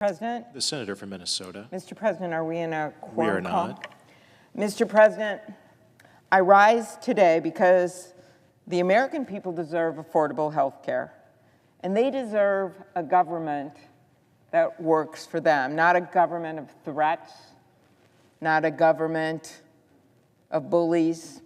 President? The senator from Minnesota. Mr. President, are we in a quorum We are call? not. Mr. President, I rise today because the American people deserve affordable health care, and they deserve a government that works for them, not a government of threats, not a government of bullies.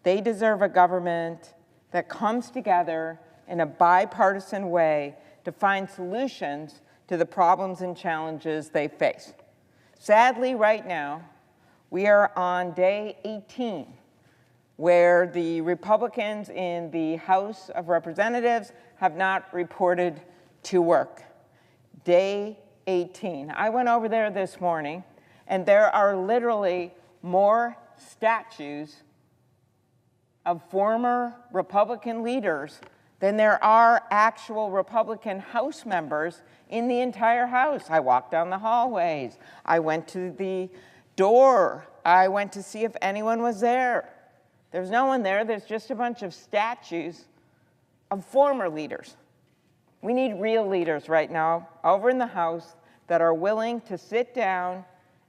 They deserve a government that comes together in a bipartisan way to find solutions to the problems and challenges they face. Sadly, right now, we are on day 18, where the Republicans in the House of Representatives have not reported to work. Day 18. I went over there this morning, and there are literally more statues of former Republican leaders than there are actual Republican House members in the entire House. I walked down the hallways. I went to the door. I went to see if anyone was there. There's no one there. There's just a bunch of statues of former leaders. We need real leaders right now over in the House that are willing to sit down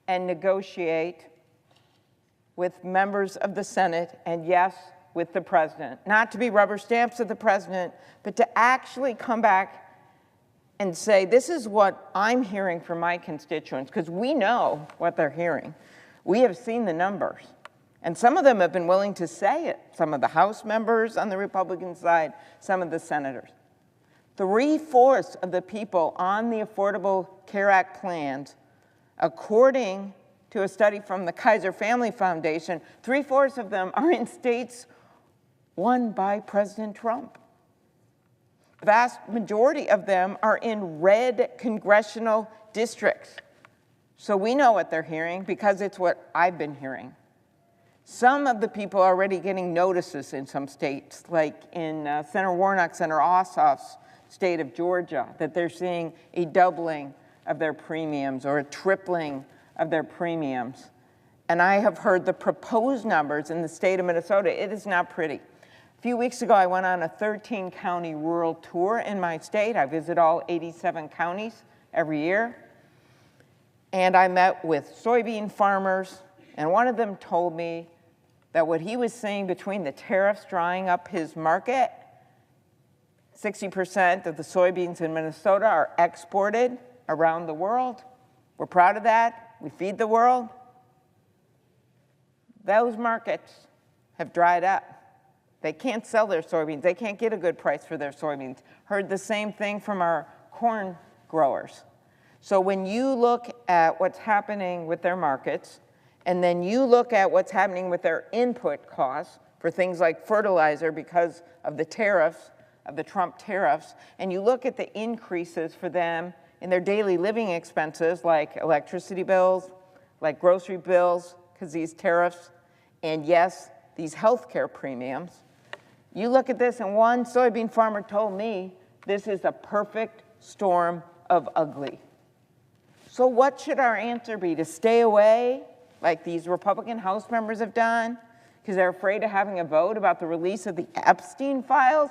and negotiate with members of the Senate and, yes, with the president. Not to be rubber stamps of the president, but to actually come back and say, this is what I'm hearing from my constituents, because we know what they're hearing. We have seen the numbers. And some of them have been willing to say it. Some of the House members on the Republican side, some of the senators. 3/4 of the people on the Affordable Care Act plans, according to a study from the Kaiser Family Foundation, 3/4 of them are in states won by President Trump. The vast majority of them are in red congressional districts. So we know what they're hearing because it's what I've been hearing. Some of the people are already getting notices in some states, like in Senator Warnock, Senator Ossoff's state of Georgia, that they're seeing a doubling of their premiums or a tripling of their premiums. And I have heard the proposed numbers in the state of Minnesota. It is not pretty. A few weeks ago, I went on a 13-county rural tour in my state. I visit all 87 counties every year. And I met with soybean farmers, and one of them told me that what he was seeing between the tariffs drying up his market, 60% of the soybeans in Minnesota are exported around the world. We're proud of that. We feed the world. Those markets have dried up. They can't sell their soybeans. They can't get a good price for their soybeans. Heard the same thing from our corn growers. So when you look at what's happening with their markets, and then you look at what's happening with their input costs for things like fertilizer because of the tariffs, of the Trump tariffs, and you look at the increases for them in their daily living expenses like electricity bills, like grocery bills, because these tariffs, and yes, these healthcare premiums. You look at this, and one soybean farmer told me this is a perfect storm of ugly. So what should our answer be? To stay away, like these Republican House members have done, because they're afraid of having a vote about the release of the Epstein files?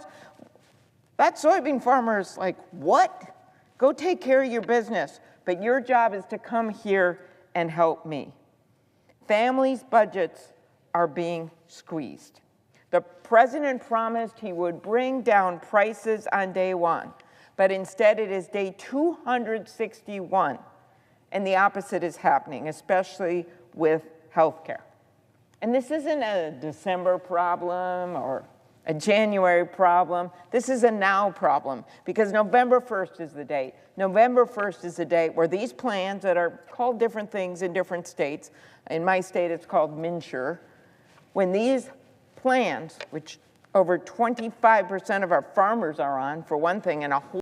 That soybean farmer is like, what? Go take care of your business, but your job is to come here and help me. Families' budgets are being squeezed. The president promised he would bring down prices on day one, but instead it is day 261, and the opposite is happening, especially with health care. And this isn't a December problem or a January problem. This is a now problem, because November 1st is the date. November 1st is the date where these plans that are called different things in different states, in my state it's called MNsure, when these plans, which over 25% of our farmers are on, for one thing, and a whole